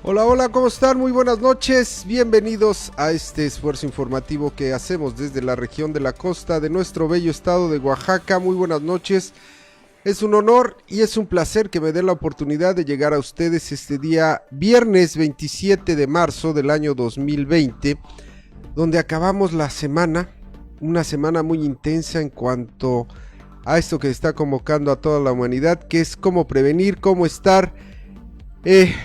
Hola, hola, ¿cómo están? Muy buenas noches. Bienvenidos a este esfuerzo informativo que hacemos desde la región de la costa de nuestro bello estado de Oaxaca. Muy buenas noches. Es un honor y es un placer que me den la oportunidad de llegar a ustedes este día viernes 27 de marzo del año 2020, donde acabamos la semana, una semana muy intensa en cuanto a esto que está convocando a toda la humanidad, que es cómo prevenir, cómo estar eh,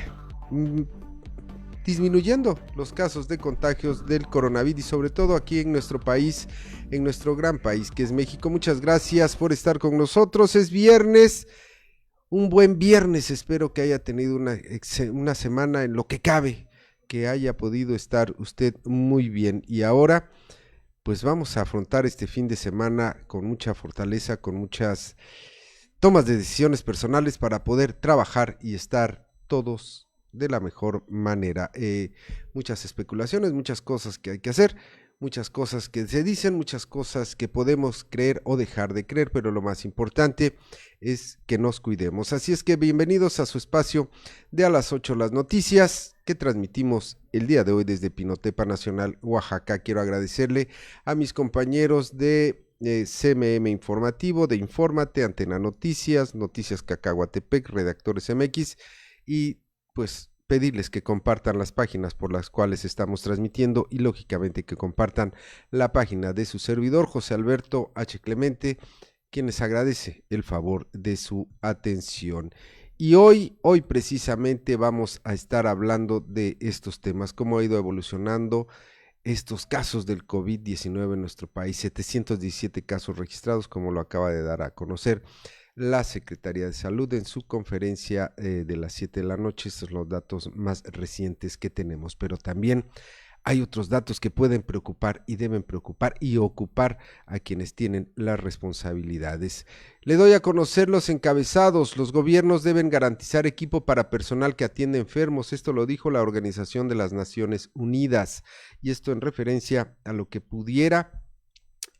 disminuyendo los casos de contagios del coronavirus y sobre todo aquí en nuestro país, en nuestro gran país que es México. Muchas gracias por estar con nosotros. Es viernes, un buen viernes. Espero que haya tenido una semana en lo que cabe, que haya podido estar usted muy bien. Y ahora, pues vamos a afrontar este fin de semana con mucha fortaleza, con muchas tomas de decisiones personales para poder trabajar y estar todos de la mejor manera. Muchas especulaciones, muchas cosas que hay que hacer, muchas cosas que se dicen, muchas cosas que podemos creer o dejar de creer, pero lo más importante es que nos cuidemos. Así es que bienvenidos a su espacio de a las 8 las noticias que transmitimos el día de hoy desde Pinotepa Nacional, Oaxaca. Quiero agradecerle a mis compañeros de CMM Informativo, de Infórmate, Antena Noticias, Noticias Cacahuatepec, Redactores MX y pues pedirles que compartan las páginas por las cuales estamos transmitiendo y lógicamente que compartan la página de su servidor José Alberto H. Clemente, quien les agradece el favor de su atención. Y hoy precisamente vamos a estar hablando de estos temas, cómo ha ido evolucionando estos casos del COVID-19 en nuestro país, 717 casos registrados, como lo acaba de dar a conocer la Secretaría de Salud en su conferencia de las 7 de la noche. Estos son los datos más recientes que tenemos, pero también hay otros datos que pueden preocupar y deben preocupar y ocupar a quienes tienen las responsabilidades. Le doy a conocer los encabezados. Los gobiernos deben garantizar equipo para personal que atiende enfermos. Esto lo dijo la Organización de las Naciones Unidas. Y esto en referencia a lo que pudiera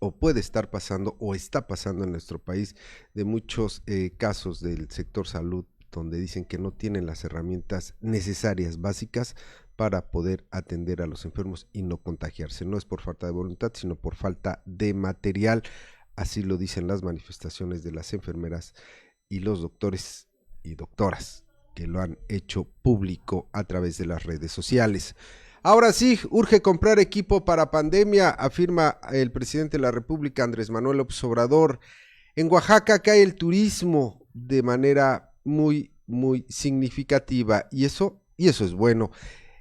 o puede estar pasando o está pasando en nuestro país de muchos casos del sector salud donde dicen que no tienen las herramientas necesarias, básicas, para poder atender a los enfermos y no contagiarse. No es por falta de voluntad, sino por falta de material. Así lo dicen las manifestaciones de las enfermeras y los doctores y doctoras que lo han hecho público a través de las redes sociales. Ahora sí, urge comprar equipo para pandemia, afirma el presidente de la República, Andrés Manuel López Obrador. En Oaxaca cae el turismo de manera muy significativa y eso es bueno,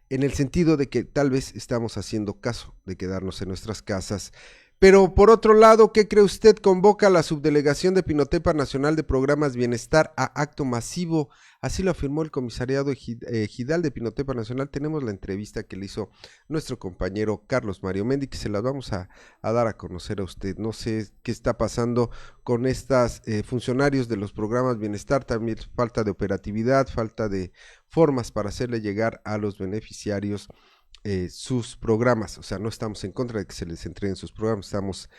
en el sentido de que tal vez estamos haciendo caso de quedarnos en nuestras casas. Pero por otro lado, ¿qué cree usted? Convoca a la subdelegación de Pinotepa Nacional de Programas Bienestar a acto masivo. Así lo afirmó el comisariado ejidal de Pinotepa Nacional. Tenemos la entrevista que le hizo nuestro compañero Carlos Mario Mendi, que se las vamos a dar a conocer a usted. No sé qué está pasando con estos funcionarios de los programas Bienestar. También falta de operatividad, falta de formas para hacerle llegar a los beneficiarios sus programas. O sea, no estamos en contra de que se les entreguen sus programas, estamos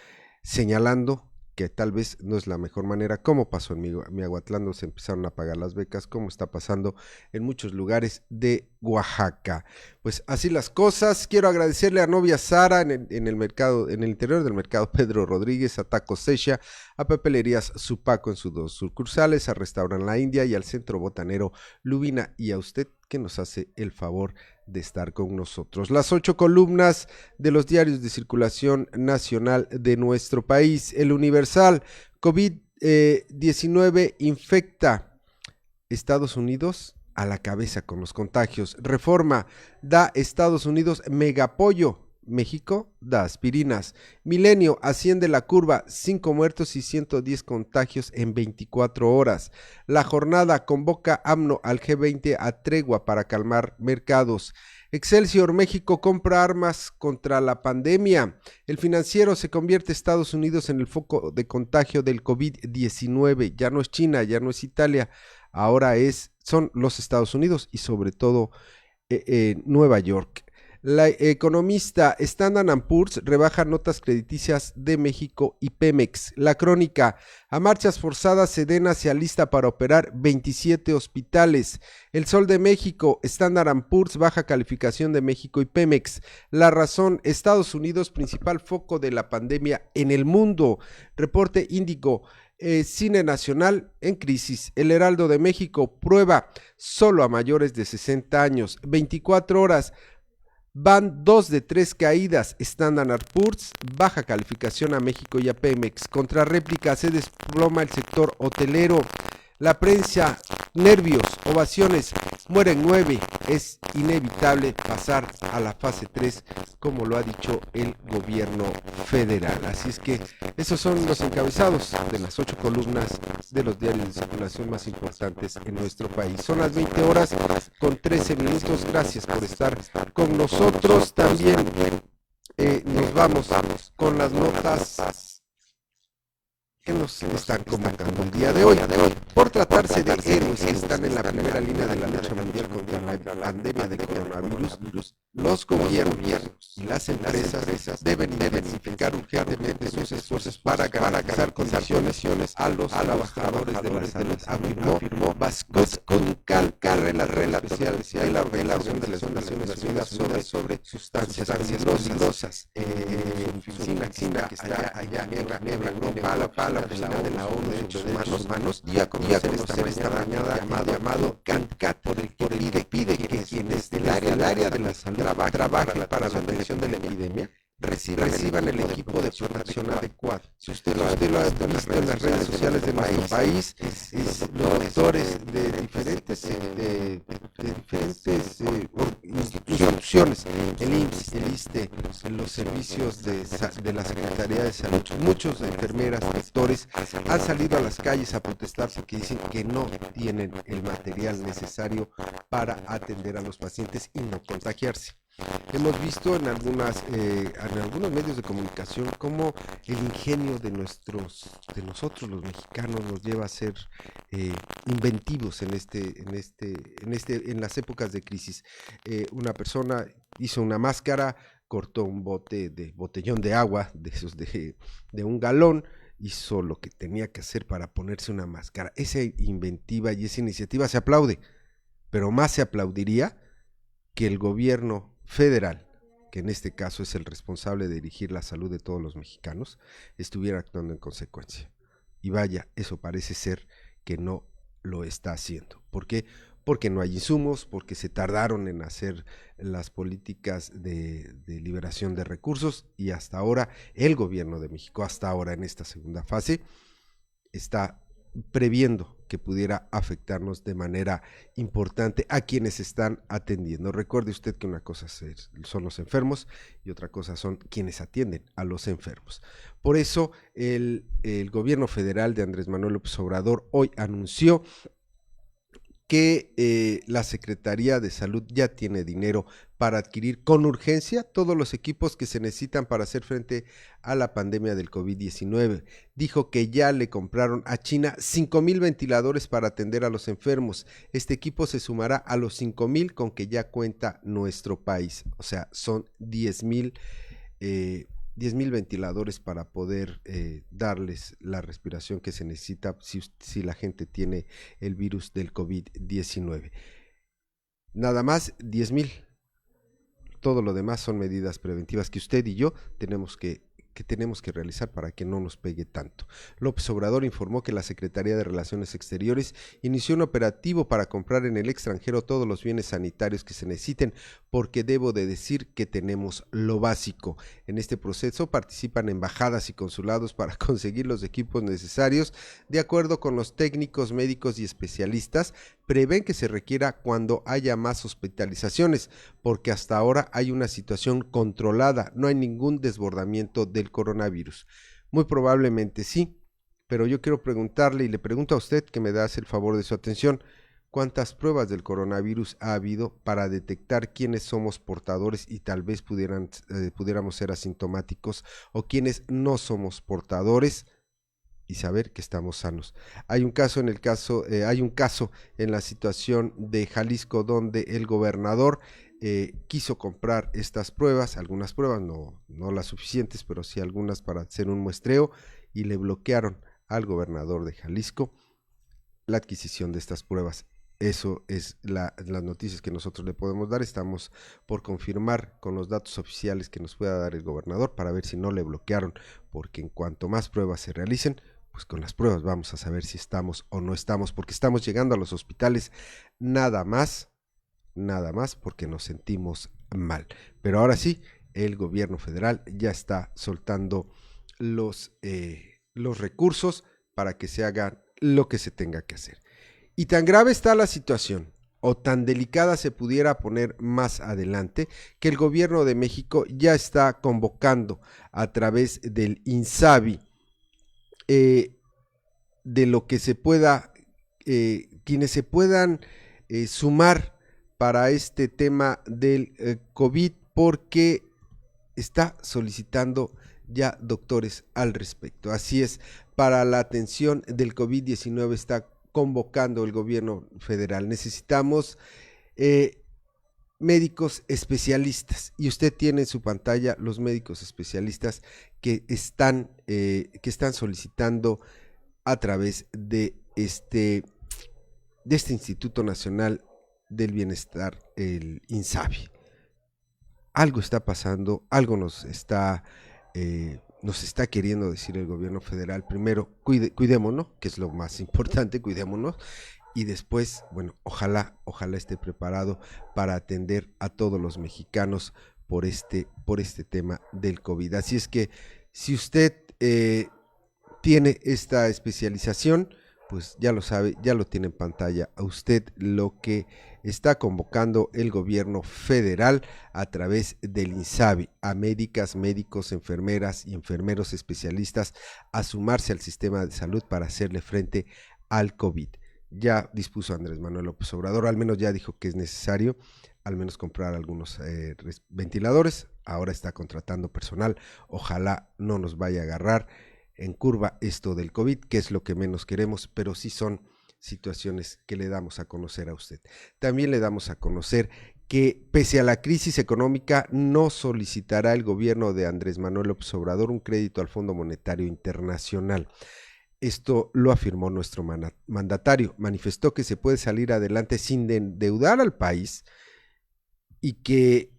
señalando que tal vez no es la mejor manera, como pasó en Miahuatlán, se empezaron a pagar las becas, como está pasando en muchos lugares de Oaxaca. Pues así las cosas. Quiero agradecerle a Novia Sara en el mercado, en el interior del mercado Pedro Rodríguez, a Taco Secha, a Papelerías Supaco en sus dos sucursales, a Restaurant La India y al Centro Botanero Lubina, y a usted que nos hace el favor de estar con nosotros. Las 8 columnas de los diarios de circulación nacional de nuestro país. El Universal, COVID-19 infecta Estados Unidos a la cabeza con los contagios. Reforma, da Estados Unidos megapollo. México da aspirinas. Milenio, asciende la curva, 5 muertos y 110 contagios en 24 horas. La Jornada, convoca AMLO al G20 a tregua para calmar mercados. Excelsior, México compra armas contra la pandemia. El Financiero, se convierte Estados Unidos en el foco de contagio del COVID-19. Ya no es China, ya no es Italia, ahora son los Estados Unidos y sobre todo Nueva York. La economista Standard & Poor's rebaja notas crediticias de México y Pemex. La Crónica, a marchas forzadas, Sedena se alista para operar 27 hospitales. El Sol de México, Standard & Poor's baja calificación de México y Pemex. La Razón, Estados Unidos, principal foco de la pandemia en el mundo. Reporte Índigo, cine nacional en crisis. El Heraldo de México, prueba solo a mayores de 60 años. 24 horas, van 2 de 3 caídas. Standard & Poor's baja calificación a México y a Pemex. Contra réplica, se desploma el sector hotelero. La prensa, nervios, ovaciones, mueren 9. Es inevitable pasar a la fase 3, como lo ha dicho el gobierno federal. Así es que esos son los encabezados de las 8 columnas de los diarios de circulación más importantes en nuestro país. Son las 20 horas con 13 minutos. Gracias por estar con nosotros. También nos vamos con las notas que nos están comentando el día de hoy. Por tratarse de héroes que están en la primera línea de la lucha mundial contra la pandemia del coronavirus, los gobiernos y las empresas deben intensificar urgentemente sus esfuerzos para garantizar condiciones a los trabajadores de la salud, afirmó Vasco Concal, relator especial de la Organización de las Naciones Unidas sobre sustancias peligrosas. Oficina que está allá en Nebra, la oficina de la ONU de Derechos Humanos, dio a conocer esta mañana llamado CANCAT, por el que pide que quienes del área de la salud trabajen para la prevención de la epidemia reciban el equipo de protección adecuado. Si usted lo ha visto en las redes sociales de nuestro país, los doctores de diferentes instituciones, el IMSS, el ISSSTE, los servicios de la Secretaría de Salud, muchos enfermeras, doctores han salido a las calles a protestar porque dicen que no tienen el material necesario para atender a los pacientes y no contagiarse. Hemos visto en algunos medios de comunicación cómo el ingenio de nosotros los mexicanos nos lleva a ser inventivos en las épocas de crisis. Una persona hizo una máscara, cortó un botellón de agua de un galón, hizo lo que tenía que hacer para ponerse una máscara. Esa inventiva y esa iniciativa se aplaude, pero más se aplaudiría que el gobierno federal, que en este caso es el responsable de dirigir la salud de todos los mexicanos, estuviera actuando en consecuencia. Y vaya, eso parece ser que no lo está haciendo. ¿Por qué? Porque no hay insumos, porque se tardaron en hacer las políticas de liberación de recursos y hasta ahora el gobierno de México, hasta ahora en esta segunda fase, está previendo que pudiera afectarnos de manera importante a quienes están atendiendo. Recuerde usted que una cosa son los enfermos y otra cosa son quienes atienden a los enfermos. Por eso el gobierno federal de Andrés Manuel López Obrador hoy anunció que la Secretaría de Salud ya tiene dinero para adquirir con urgencia todos los equipos que se necesitan para hacer frente a la pandemia del COVID-19. Dijo que ya le compraron a China 5,000 ventiladores para atender a los enfermos. Este equipo se sumará a los 5,000 con que ya cuenta nuestro país. O sea, son 10,000 ventiladores para poder darles la respiración que se necesita si la gente tiene el virus del COVID-19. Nada más 10,000. Todo lo demás son medidas preventivas que usted y yo tenemos que realizar para que no nos pegue tanto. López Obrador informó que la Secretaría de Relaciones Exteriores inició un operativo para comprar en el extranjero todos los bienes sanitarios que se necesiten, porque debo de decir que tenemos lo básico. En este proceso participan embajadas y consulados para conseguir los equipos necesarios. De acuerdo con los técnicos, médicos y especialistas, prevén que se requiera cuando haya más hospitalizaciones, porque hasta ahora hay una situación controlada, no hay ningún desbordamiento del coronavirus. Muy probablemente sí, pero yo quiero preguntarle y le pregunto a usted que me da el favor de su atención, ¿cuántas pruebas del coronavirus ha habido para detectar quiénes somos portadores y tal vez pudiéramos ser asintomáticos o quiénes no somos portadores y saber que estamos sanos? Hay un caso en la situación de Jalisco donde el gobernador quiso comprar estas pruebas, algunas pruebas, no las suficientes, pero sí algunas para hacer un muestreo, y le bloquearon al gobernador de Jalisco la adquisición de estas pruebas. Eso es las noticias que nosotros le podemos dar. Estamos por confirmar con los datos oficiales que nos pueda dar el gobernador para ver si no le bloquearon, porque en cuanto más pruebas se realicen, pues con las pruebas vamos a saber si estamos o no estamos, porque estamos llegando a los hospitales nada más porque nos sentimos mal. Pero ahora sí, el gobierno federal ya está soltando los recursos para que se haga lo que se tenga que hacer. Y tan grave está la situación, o tan delicada se pudiera poner más adelante, que el gobierno de México ya está convocando a través del INSABI de lo que se pueda, quienes se puedan sumar para este tema del COVID, porque está solicitando ya doctores al respecto. Así es, para la atención del COVID-19 está convocando el gobierno federal. Necesitamos médicos especialistas, y usted tiene en su pantalla los médicos especialistas que están solicitando a través de este Instituto Nacional del Bienestar, el INSABI. Algo está pasando, algo nos está queriendo decir el gobierno federal. Primero, cuidémonos, que es lo más importante, cuidémonos, y después, bueno, ojalá esté preparado para atender a todos los mexicanos por este tema del COVID. Así es que si usted tiene esta especialización, pues ya lo sabe, ya lo tiene en pantalla a usted lo que está convocando el gobierno federal a través del INSABI, a médicas, médicos, enfermeras y enfermeros especialistas a sumarse al sistema de salud para hacerle frente al COVID. Ya dispuso Andrés Manuel López Obrador, al menos ya dijo que es necesario al menos comprar algunos ventiladores. Ahora está contratando personal, ojalá no nos vaya a agarrar en curva esto del COVID, que es lo que menos queremos, pero sí son situaciones que le damos a conocer a usted. También le damos a conocer que pese a la crisis económica no solicitará el gobierno de Andrés Manuel López Obrador un crédito al Fondo Monetario Internacional. Esto lo afirmó nuestro mandatario. Manifestó que se puede salir adelante sin endeudar al país y que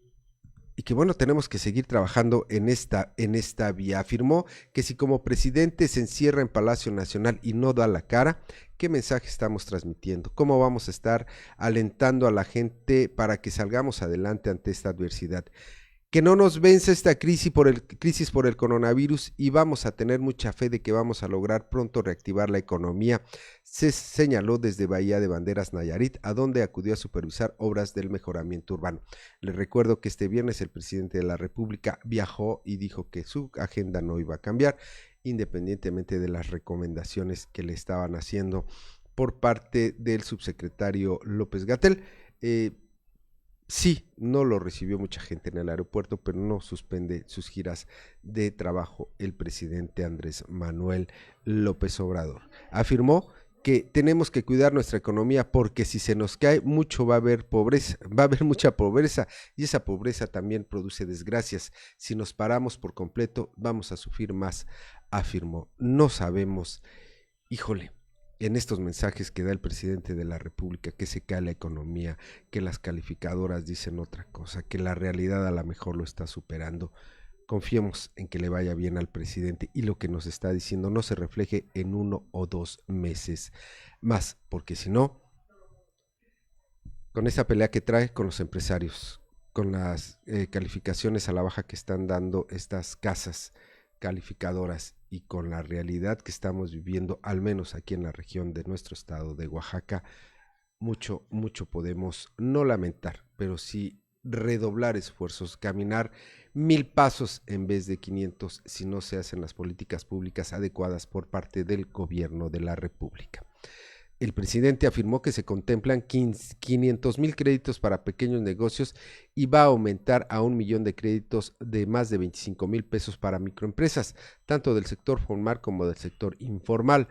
bueno, tenemos que seguir trabajando en esta vía. Afirmó que si como presidente se encierra en Palacio Nacional y no da la cara, ¿qué mensaje estamos transmitiendo? ¿Cómo vamos a estar alentando a la gente para que salgamos adelante ante esta adversidad? Que no nos vence esta crisis por el coronavirus, y vamos a tener mucha fe de que vamos a lograr pronto reactivar la economía, se señaló desde Bahía de Banderas, Nayarit, a donde acudió a supervisar obras del mejoramiento urbano. Les recuerdo que este viernes el presidente de la República viajó y dijo que su agenda no iba a cambiar, independientemente de las recomendaciones que le estaban haciendo por parte del subsecretario López-Gatell. Sí, no lo recibió mucha gente en el aeropuerto, pero no suspende sus giras de trabajo el presidente Andrés Manuel López Obrador. Afirmó que tenemos que cuidar nuestra economía porque si se nos cae mucho va a haber pobreza, va a haber mucha pobreza, y esa pobreza también produce desgracias. Si nos paramos por completo vamos a sufrir más, afirmó. No sabemos, híjole, en estos mensajes que da el presidente de la República, que se cae la economía, que las calificadoras dicen otra cosa, que la realidad a lo mejor lo está superando. Confiemos en que le vaya bien al presidente y lo que nos está diciendo no se refleje en 1 o 2 meses más, porque si no, con esa pelea que trae con los empresarios, con las calificaciones a la baja que están dando estas casas calificadoras, y con la realidad que estamos viviendo, al menos aquí en la región de nuestro estado de Oaxaca, mucho podemos no lamentar, pero sí redoblar esfuerzos, caminar 1000 pasos en vez de 500 si no se hacen las políticas públicas adecuadas por parte del gobierno de la República. El presidente afirmó que se contemplan 500,000 créditos para pequeños negocios y va a aumentar a 1 millón de créditos de más de 25,000 pesos para microempresas, tanto del sector formal como del sector informal.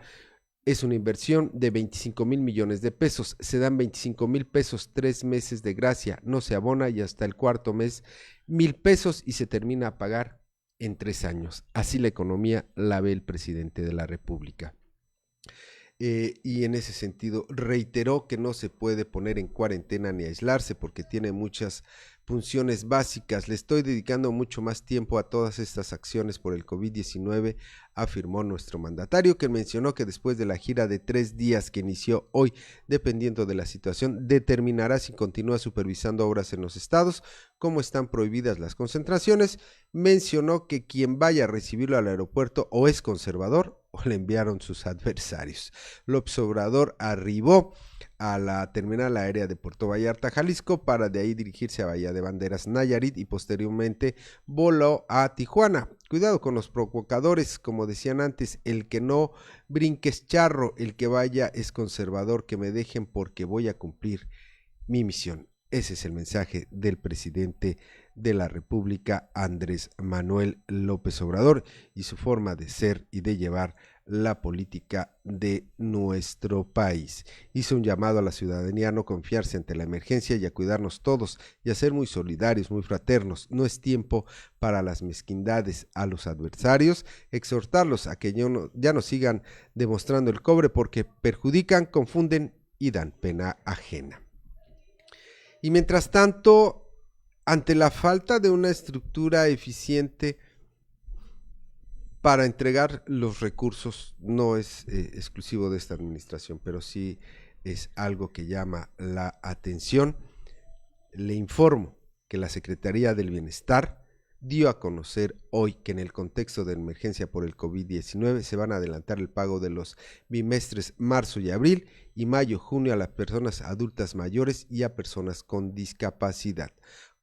Es una inversión de 25,000 millones de pesos. Se dan 25,000 pesos, 3 meses de gracia, no se abona y hasta el cuarto mes 1,000 pesos y se termina a pagar en 3 años. Así la economía la ve el presidente de la República. Y en ese sentido reiteró que no se puede poner en cuarentena ni aislarse porque tiene muchas funciones básicas. Le estoy dedicando mucho más tiempo a todas estas acciones por el COVID-19, afirmó nuestro mandatario, que mencionó que después de la gira de 3 días que inició hoy, dependiendo de la situación, determinará si continúa supervisando obras en los estados, como están prohibidas las concentraciones. Mencionó que quien vaya a recibirlo al aeropuerto o es conservador o le enviaron sus adversarios. López Obrador arribó a la terminal aérea de Puerto Vallarta, Jalisco, para de ahí dirigirse a Bahía de Banderas, Nayarit, y posteriormente voló a Tijuana. Cuidado con los provocadores, como decían antes, el que no brinque es charro, el que vaya es conservador, que me dejen porque voy a cumplir mi misión. Ese es el mensaje del presidente de la República, Andrés Manuel López Obrador, y su forma de ser y de llevar la política de nuestro país. Hizo un llamado a la ciudadanía a no confiarse ante la emergencia y a cuidarnos todos y a ser muy solidarios, muy fraternos. No es tiempo para las mezquindades. A los adversarios, exhortarlos a que ya no sigan demostrando el cobre porque perjudican, confunden y dan pena ajena. Y mientras tanto, ante la falta de una estructura eficiente para entregar los recursos, no es exclusivo de esta administración, pero sí es algo que llama la atención, le informo que la Secretaría del Bienestar dio a conocer hoy que en el contexto de emergencia por el COVID-19 se van a adelantar el pago de los bimestres marzo y abril y mayo-junio a las personas adultas mayores y a personas con discapacidad,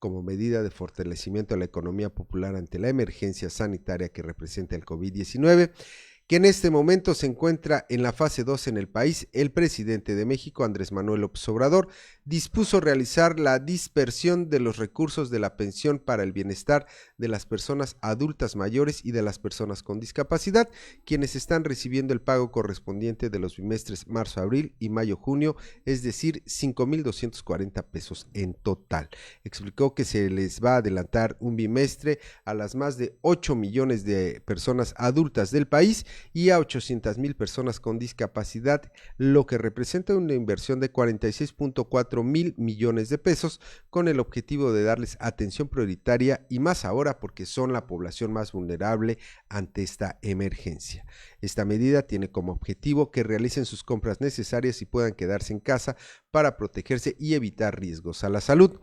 como medida de fortalecimiento a la economía popular ante la emergencia sanitaria que representa el COVID-19, que en este momento se encuentra en la fase 2 en el país. El presidente de México, Andrés Manuel López Obrador, dispuso realizar la dispersión de los recursos de la pensión para el bienestar de las personas adultas mayores y de las personas con discapacidad, quienes están recibiendo el pago correspondiente de los bimestres marzo-abril y mayo-junio, es decir, 5,240 pesos en total. Explicó que se les va a adelantar un bimestre a las más de 8 millones de personas adultas del país y a 800,000 personas con discapacidad, lo que representa una inversión de 46.4 mil millones de pesos, con el objetivo de darles atención prioritaria y más ahora porque son la población más vulnerable ante esta emergencia. Esta medida tiene como objetivo que realicen sus compras necesarias y puedan quedarse en casa para protegerse y evitar riesgos a la salud.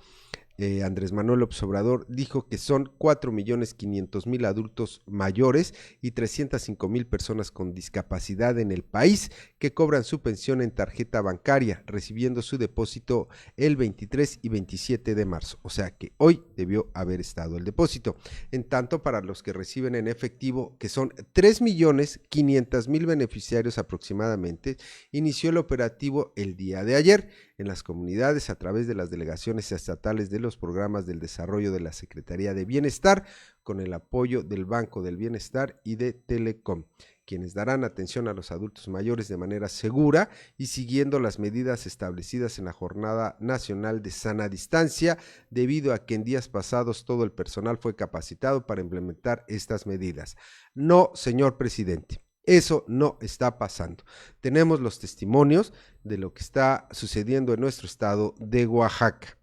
Andrés Manuel López Obrador dijo que son 4,500,000 adultos mayores y 305,000 personas con discapacidad en el país que cobran su pensión en tarjeta bancaria, recibiendo su depósito el 23 y 27 de marzo, o sea que hoy debió haber estado el depósito. En tanto, para los que reciben en efectivo, que son 3,500,000 beneficiarios aproximadamente, inició el operativo el día de ayer en las comunidades a través de las delegaciones estatales de los programas del desarrollo de la Secretaría de Bienestar, con el apoyo del Banco del Bienestar y de Telecom, quienes darán atención a los adultos mayores de manera segura y siguiendo las medidas establecidas en la Jornada Nacional de Sana Distancia, debido a que en días pasados todo el personal fue capacitado para implementar estas medidas. No, señor presidente. Eso no está pasando. Tenemos los testimonios de lo que está sucediendo en nuestro estado de Oaxaca.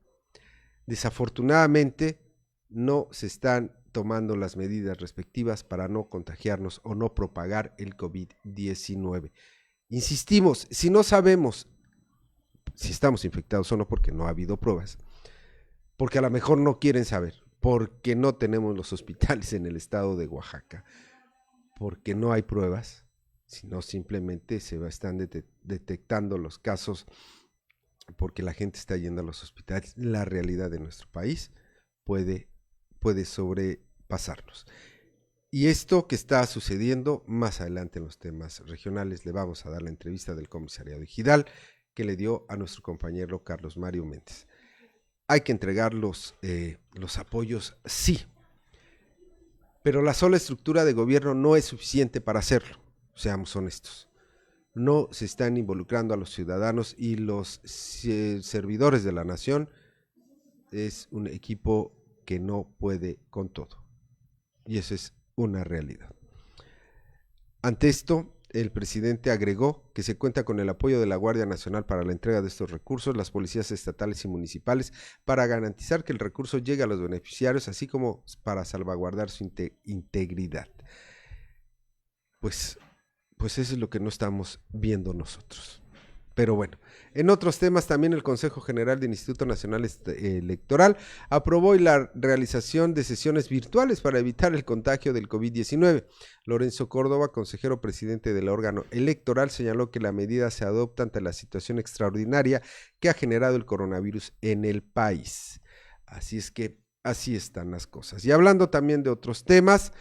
Desafortunadamente, no se están tomando las medidas respectivas para no contagiarnos o no propagar el COVID-19. Insistimos, si no sabemos si estamos infectados o no, porque no ha habido pruebas, porque a lo mejor no quieren saber, porque no tenemos los hospitales en el estado de Oaxaca, porque no hay pruebas, sino simplemente se están detectando los casos porque la gente está yendo a los hospitales. La realidad de nuestro país puede sobrepasarnos. Y esto que está sucediendo más adelante en los temas regionales, le vamos a dar la entrevista del comisariado ejidal que le dio a nuestro compañero Carlos Mario Méndez. Hay que entregar los apoyos, sí, pero la sola estructura de gobierno no es suficiente para hacerlo, seamos honestos. no se están involucrando a los ciudadanos y los servidores de la nación. Es un equipo que no puede con todo. Y eso es una realidad. Ante esto, el presidente agregó que se cuenta con el apoyo de la Guardia Nacional para la entrega de estos recursos, las policías estatales y municipales, para garantizar que el recurso llegue a los beneficiarios, así como para salvaguardar su integridad. Pues eso es lo que no estamos viendo nosotros. Pero bueno, en otros temas también el Consejo General del Instituto Nacional Electoral aprobó la realización de sesiones virtuales para evitar el contagio del COVID-19. Lorenzo Córdoba, consejero presidente del órgano electoral, señaló que la medida se adopta ante la situación extraordinaria que ha generado el coronavirus en el país. Así es que así están las cosas. Y hablando también de otros temas,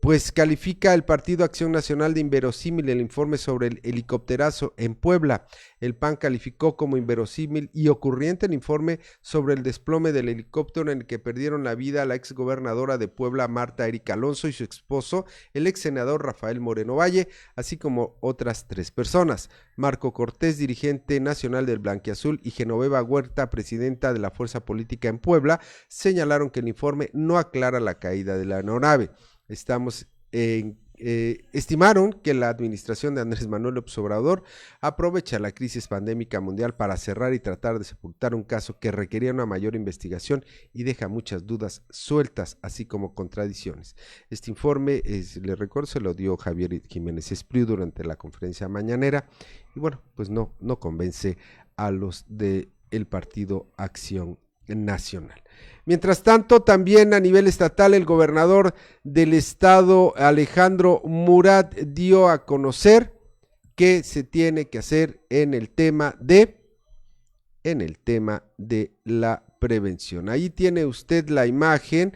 pues califica el Partido Acción Nacional de inverosímil el informe sobre el helicópterazo en Puebla. El PAN calificó como inverosímil y ocurriente el informe sobre el desplome del helicóptero en el que perdieron la vida la exgobernadora de Puebla, Marta Erika Alonso, y su esposo, el ex senador Rafael Moreno Valle, así como otras 3 personas. Marco Cortés, dirigente nacional del Blanquiazul, y Genoveva Huerta, presidenta de la fuerza política en Puebla, señalaron que el informe no aclara la caída de la aeronave. Estimaron que la administración de Andrés Manuel López Obrador aprovecha la crisis pandémica mundial para cerrar y tratar de sepultar un caso que requería una mayor investigación y deja muchas dudas sueltas, así como contradicciones. Este informe, les recuerdo, se lo dio Javier Jiménez Espriu durante la conferencia mañanera y bueno, pues no convence a los del Partido Acción Nacional. Mientras tanto, también a nivel estatal, el gobernador del estado, Alejandro Murat, dio a conocer qué se tiene que hacer en el tema de la prevención. Ahí tiene usted la imagen.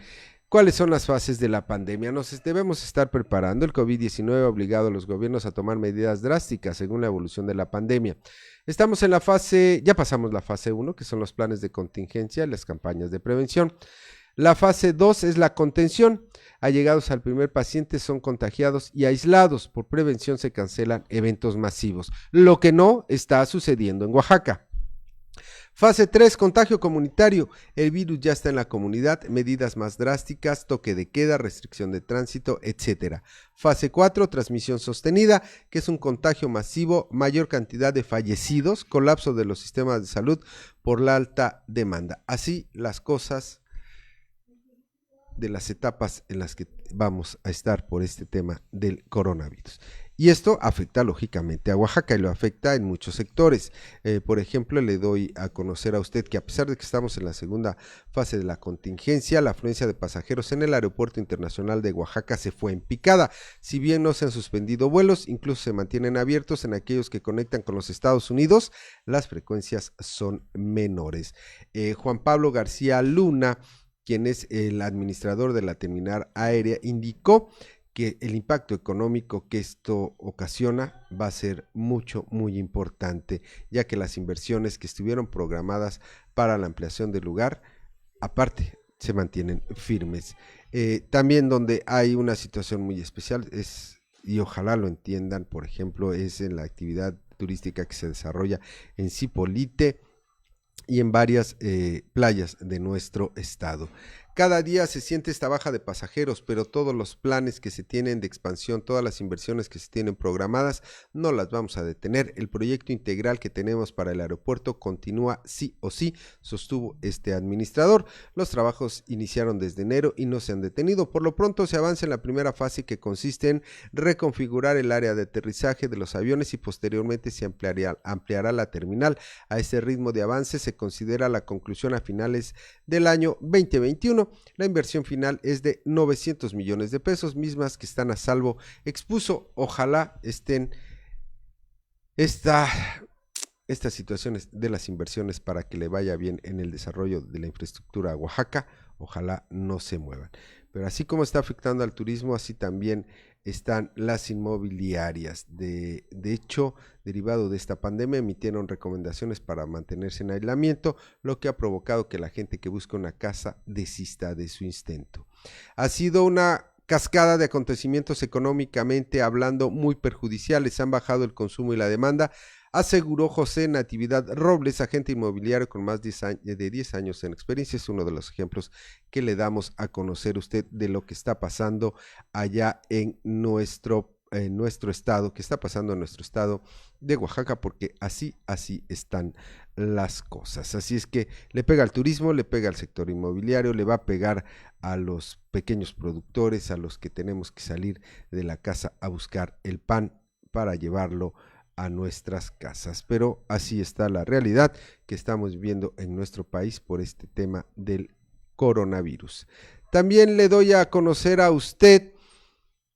¿Cuáles son las fases de la pandemia? Nos debemos estar preparando. El COVID-19 ha obligado a los gobiernos a tomar medidas drásticas según la evolución de la pandemia. Estamos en la fase, ya pasamos la fase 1, que son los planes de contingencia y las campañas de prevención. La fase 2 es la contención. Allegados al primer paciente son contagiados y aislados. Por prevención se cancelan eventos masivos, lo que no está sucediendo en Oaxaca. Fase 3, contagio comunitario. El virus ya está en la comunidad, medidas más drásticas, toque de queda, restricción de tránsito, etc. Fase 4, transmisión sostenida, que es un contagio masivo, mayor cantidad de fallecidos, colapso de los sistemas de salud por la alta demanda. Así las cosas de las etapas en las que vamos a estar por este tema del coronavirus. Y esto afecta lógicamente a Oaxaca y lo afecta en muchos sectores. Por ejemplo, le doy a conocer a usted que a pesar de que estamos en la segunda fase de la contingencia, la afluencia de pasajeros en el Aeropuerto Internacional de Oaxaca se fue en picada. Si bien no se han suspendido vuelos, incluso se mantienen abiertos en aquellos que conectan con los Estados Unidos, las frecuencias son menores. Juan Pablo García Luna, quien es el administrador de la terminal aérea, indicó que el impacto económico que esto ocasiona va a ser muy importante, ya que las inversiones que estuvieron programadas para la ampliación del lugar, aparte, se mantienen firmes. También donde hay una situación muy especial y ojalá lo entiendan, por ejemplo, es en la actividad turística que se desarrolla en Zipolite y en varias playas de nuestro estado. Cada día se siente esta baja de pasajeros, pero todos los planes que se tienen de expansión, todas las inversiones que se tienen programadas, no las vamos a detener. El proyecto integral que tenemos para el aeropuerto continúa sí o sí, sostuvo este administrador. Los trabajos iniciaron desde enero y no se han detenido. Por lo pronto se avanza en la primera fase, que consiste en reconfigurar el área de aterrizaje de los aviones y posteriormente se ampliará la terminal. A ese ritmo de avance se considera la conclusión a finales del año 2021. La inversión final es de 900 millones de pesos, mismas que están a salvo, expuso. Ojalá estén estas situaciones de las inversiones para que le vaya bien en el desarrollo de la infraestructura a Oaxaca, ojalá no se muevan. Pero así como está afectando al turismo, así también están las inmobiliarias. De hecho, derivado de esta pandemia, emitieron recomendaciones para mantenerse en aislamiento, lo que ha provocado que la gente que busca una casa desista de su intento. Ha sido una cascada de acontecimientos económicamente hablando muy perjudiciales. Han bajado el consumo y la demanda, aseguró José Natividad Robles, agente inmobiliario con más de 10 años en experiencia. Es uno de los ejemplos que le damos a conocer usted de lo que está pasando allá en nuestro estado, que está pasando en nuestro estado de Oaxaca, porque así están las cosas. Así es que le pega al turismo, le pega al sector inmobiliario, le va a pegar a los pequeños productores, a los que tenemos que salir de la casa a buscar el pan para llevarlo a nuestras casas. Pero así está la realidad que estamos viviendo en nuestro país por este tema del coronavirus. También le doy a conocer a usted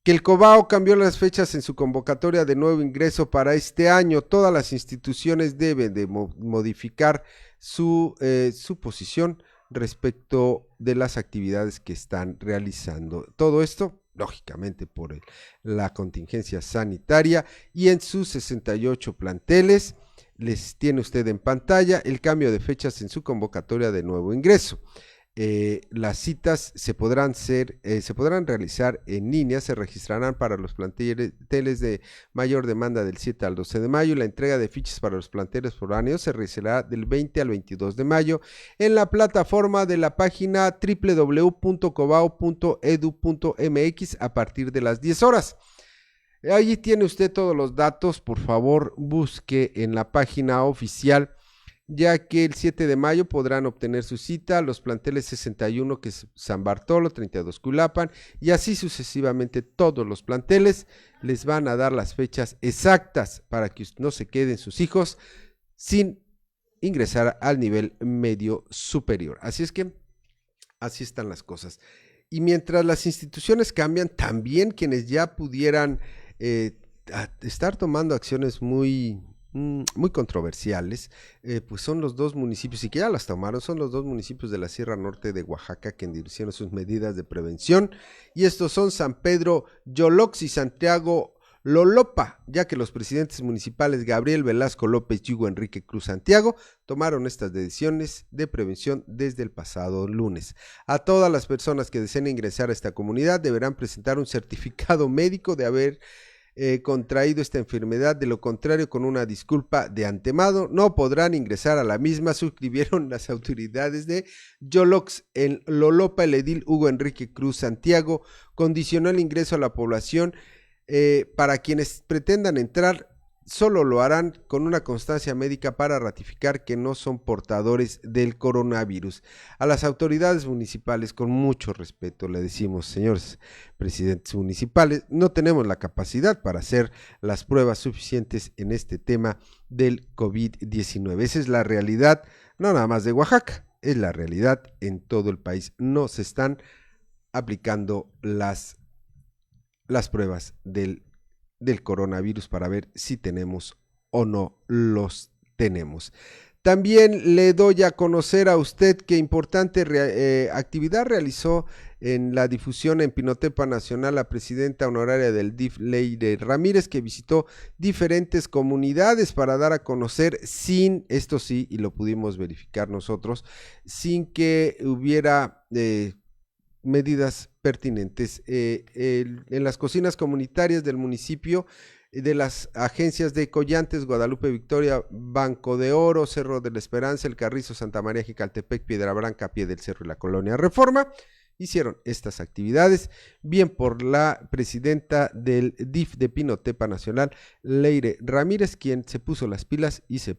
que el COBAO cambió las fechas en su convocatoria de nuevo ingreso para este año. Todas las instituciones deben de modificar su posición respecto de las actividades que están realizando. Todo esto, lógicamente, por la contingencia sanitaria, y en sus 68 planteles les tiene usted en pantalla el cambio de fechas en su convocatoria de nuevo ingreso. Las citas se podrán realizar en línea, se registrarán para los planteles de mayor demanda del 7 al 12 de mayo. La entrega de fichas para los planteles foráneos se realizará del 20 al 22 de mayo en la plataforma de la página www.cobao.edu.mx a partir de las 10 horas. Allí tiene usted todos los datos. Por favor, busque en la página oficial, ya que el 7 de mayo podrán obtener su cita los planteles 61, que es San Bartolo, 32 Cuilapan, y así sucesivamente todos los planteles. Les van a dar las fechas exactas para que no se queden sus hijos sin ingresar al nivel medio superior. Así es que así están las cosas. Y mientras las instituciones cambian, también quienes ya pudieran estar tomando acciones muy controversiales, pues son los dos municipios, y que ya las tomaron, son los dos municipios de la Sierra Norte de Oaxaca que endurecieron sus medidas de prevención, y estos son San Pedro Yolox y Santiago Lolopa, ya que los presidentes municipales Gabriel Velasco López y Hugo Enrique Cruz Santiago tomaron estas decisiones de prevención desde el pasado lunes. A todas las personas que deseen ingresar a esta comunidad deberán presentar un certificado médico de haber contraído esta enfermedad. De lo contrario, con una disculpa de antemano, no podrán ingresar a la misma, suscribieron las autoridades de Yolox. En Lolopa, el edil Hugo Enrique Cruz Santiago condicionó el ingreso a la población para quienes pretendan entrar. Solo lo harán con una constancia médica para ratificar que no son portadores del coronavirus. A las autoridades municipales, con mucho respeto, le decimos, señores presidentes municipales, no tenemos la capacidad para hacer las pruebas suficientes en este tema del COVID-19. Esa es la realidad, no nada más de Oaxaca, es la realidad en todo el país. No se están aplicando las pruebas del coronavirus para ver si tenemos o no los tenemos. También le doy a conocer a usted que importante actividad realizó en la difusión en Pinotepa Nacional la presidenta honoraria del DIF, Leire Ramírez, que visitó diferentes comunidades para dar a conocer, esto sí, y lo pudimos verificar nosotros, sin que hubiera medidas pertinentes en las cocinas comunitarias del municipio, de las agencias de Collantes, Guadalupe Victoria, Banco de Oro, Cerro de la Esperanza, El Carrizo, Santa María, Jicaltepec, Piedra Blanca, Pie del Cerro y la Colonia Reforma. Hicieron estas actividades, bien por la presidenta del DIF de Pinotepa Nacional, Leire Ramírez, quien se puso las pilas y se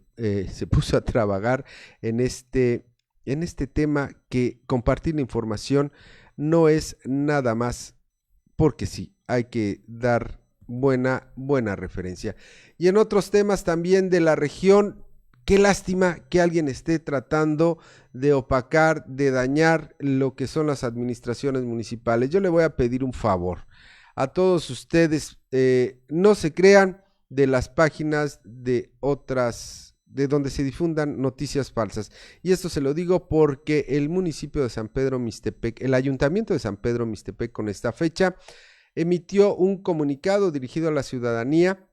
puso a trabajar en este tema, que compartir la información no es nada más porque sí, hay que dar buena referencia. Y en otros temas también de la región, qué lástima que alguien esté tratando de opacar, de dañar lo que son las administraciones municipales. Yo le voy a pedir un favor a todos ustedes, no se crean de las páginas de donde se difundan noticias falsas. Y esto se lo digo porque el municipio de San Pedro Mixtepec, el ayuntamiento de San Pedro Mixtepec, con esta fecha, emitió un comunicado dirigido a la ciudadanía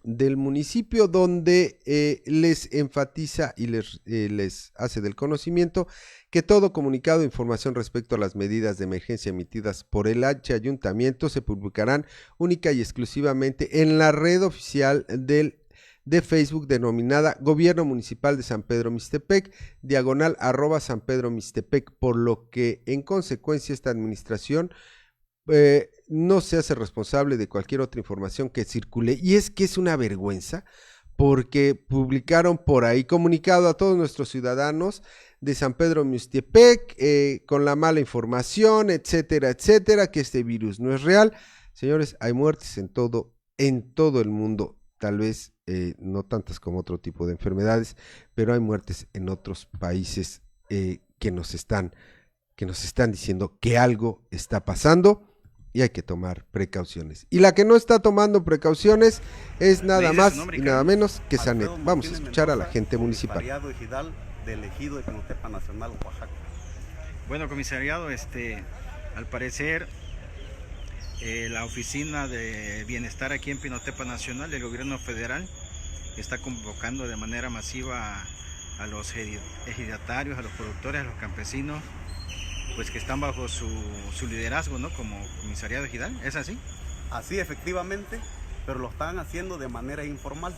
del municipio, donde les enfatiza y les hace del conocimiento que todo comunicado e información respecto a las medidas de emergencia emitidas por el ayuntamiento se publicarán única y exclusivamente en la red oficial de Facebook denominada Gobierno Municipal de San Pedro Mixtepec, diagonal @San Pedro Mixtepec, por lo que en consecuencia esta administración no se hace responsable de cualquier otra información que circule. Y es que es una vergüenza porque publicaron por ahí comunicado a todos nuestros ciudadanos de San Pedro Mixtepec con la mala información, etcétera, etcétera, que este virus no es real. Señores, hay muertes en todo el mundo, tal vez no tantas como otro tipo de enfermedades, pero hay muertes en otros países que nos están diciendo que algo está pasando y hay que tomar precauciones. Y la que no está tomando precauciones es nada más y nada menos que Sanet. Vamos a escuchar a la gente municipal. Comisariado ejidal del ejido de Pinotepa Nacional, Oaxaca. Bueno, comisariado, al parecer la oficina de bienestar aquí en Pinotepa Nacional del gobierno federal está convocando de manera masiva a los ejidatarios, a los productores, a los campesinos, pues que están bajo su liderazgo, ¿no? Como comisariado ejidal, ¿es así? Así, efectivamente, pero lo están haciendo de manera informal.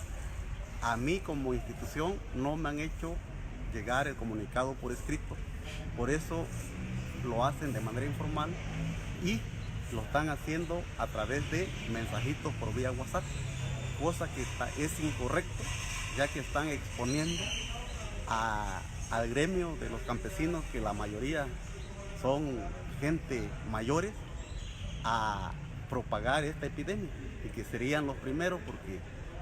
A mí como institución no me han hecho llegar el comunicado por escrito, por eso lo hacen de manera informal y lo están haciendo a través de mensajitos por vía WhatsApp, cosa que es incorrecto, ya que están exponiendo al gremio de los campesinos, que la mayoría son gente mayores, a propagar esta epidemia, y que serían los primeros porque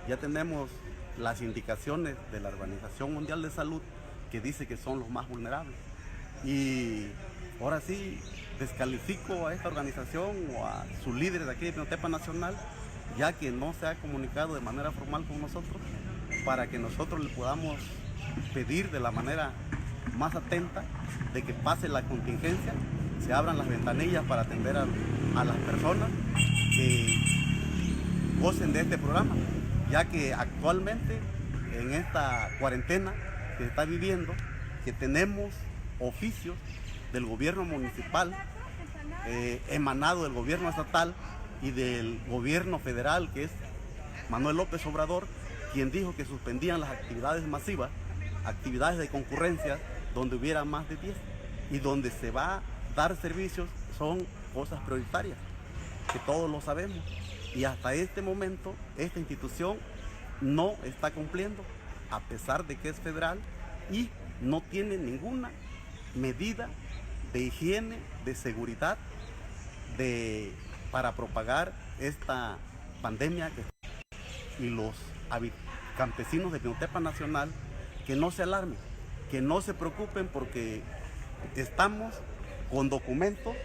ya tenemos las indicaciones de la Organización Mundial de Salud que dice que son los más vulnerables. Y ahora sí descalifico a esta organización o a sus líderes de aquí de Pinotepa Nacional, ya que no se ha comunicado de manera formal con nosotros para que nosotros le podamos pedir de la manera más atenta de que pase la contingencia, se abran las ventanillas para atender a las personas que gocen de este programa, ya que actualmente en esta cuarentena que se está viviendo, que tenemos oficios del gobierno municipal, emanado del gobierno estatal y del gobierno federal, que es Manuel López Obrador, quien dijo que suspendían las actividades masivas, actividades de concurrencia donde hubiera más de 10, y donde se va a dar servicios son cosas prioritarias, que todos lo sabemos, y hasta este momento esta institución no está cumpliendo, a pesar de que es federal y no tiene ninguna medida de higiene, de seguridad, para propagar esta pandemia. Y los campesinos de Pinotepa Nacional, que no se alarmen, que no se preocupen, porque estamos con documentos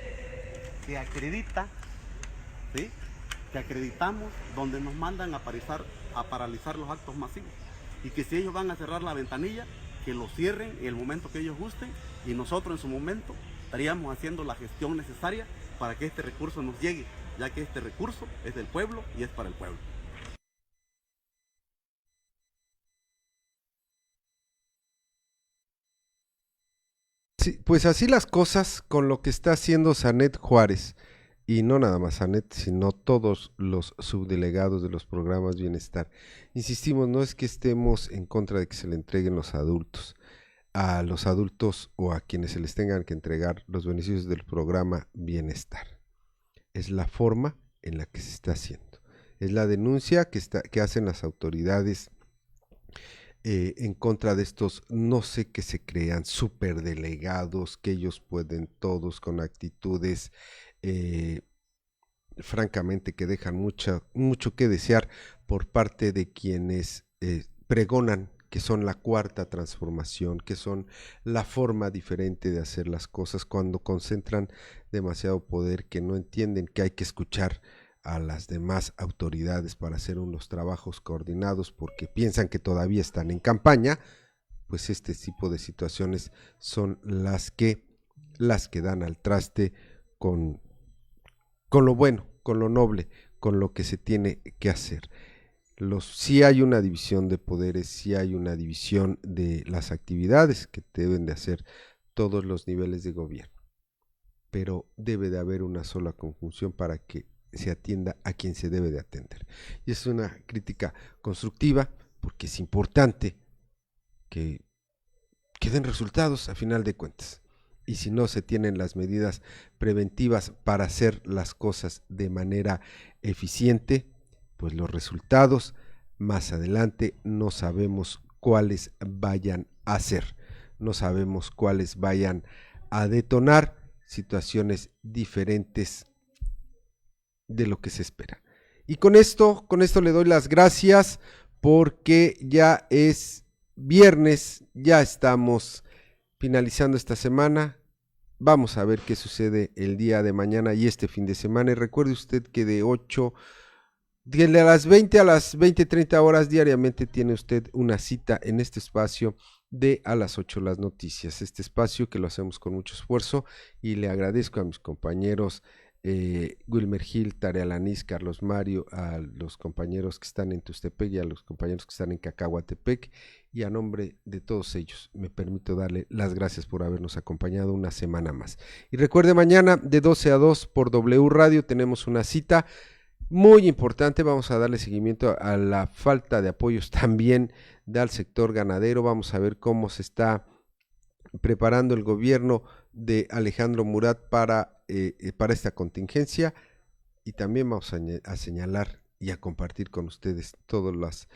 que acredita, ¿sí?, que acreditamos, donde nos mandan a paralizar los actos masivos, y que si ellos van a cerrar la ventanilla, que lo cierren en el momento que ellos gusten, y nosotros en su momento estaríamos haciendo la gestión necesaria para que este recurso nos llegue, ya que este recurso es del pueblo y es para el pueblo. Sí, pues así las cosas con lo que está haciendo Sanet Juárez, y no nada más Sanet, sino todos los subdelegados de los programas Bienestar. Insistimos, no es que estemos en contra de que se le entreguen a los adultos o a quienes se les tengan que entregar los beneficios del programa Bienestar. Es la forma en la que se está haciendo. Es la denuncia que hacen las autoridades en contra de estos, no sé qué se crean, superdelegados, que ellos pueden todos, con actitudes francamente que dejan mucho que desear por parte de quienes pregonan que son la cuarta transformación, que son la forma diferente de hacer las cosas, cuando concentran demasiado poder, que no entienden que hay que escuchar a las demás autoridades para hacer unos trabajos coordinados porque piensan que todavía están en campaña. Pues este tipo de situaciones son las que dan al traste con lo bueno, con lo noble, con lo que se tiene que hacer. sí hay una división de poderes, sí hay una división de las actividades que deben de hacer todos los niveles de gobierno, pero debe de haber una sola conjunción para que se atienda a quien se debe de atender. Y es una crítica constructiva porque es importante que den resultados a final de cuentas. Y si no se tienen las medidas preventivas para hacer las cosas de manera eficiente, pues los resultados más adelante no sabemos cuáles vayan a ser, no sabemos cuáles vayan a detonar situaciones diferentes de lo que se espera. Y con esto le doy las gracias porque ya es viernes, ya estamos finalizando esta semana. Vamos a ver qué sucede el día de mañana y este fin de semana. Y recuerde usted que de las 20 a las 20:30 horas diariamente tiene usted una cita en este espacio de a las 8 las noticias. Este espacio que lo hacemos con mucho esfuerzo y le agradezco a mis compañeros Wilmer Gil, Tarea Lanís, Carlos Mario, a los compañeros que están en Tustepec y a los compañeros que están en Cacahuatepec, y a nombre de todos ellos me permito darle las gracias por habernos acompañado una semana más. Y recuerde, mañana de 12 a 2 por W Radio tenemos una cita muy importante. Vamos a darle seguimiento a la falta de apoyos también del sector ganadero. Vamos a ver cómo se está preparando el gobierno de Alejandro Murat para esta contingencia, y también vamos a señalar y a compartir con ustedes todos los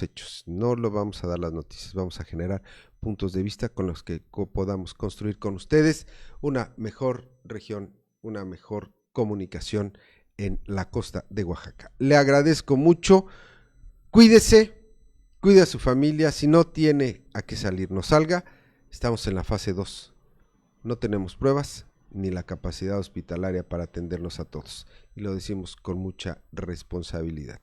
hechos. No lo vamos a dar las noticias, vamos a generar puntos de vista con los que podamos construir con ustedes una mejor región, una mejor comunicación en la costa de Oaxaca. Le agradezco mucho, cuídese, cuide a su familia. Si no tiene a qué salir, no salga. Estamos en la fase 2. No tenemos pruebas ni la capacidad hospitalaria para atendernos a todos. Y lo decimos con mucha responsabilidad.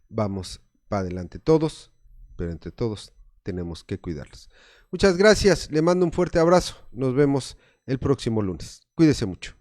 Vamos para adelante todos, pero entre todos tenemos que cuidarlos. Muchas gracias, le mando un fuerte abrazo. Nos vemos el próximo lunes. Cuídese mucho.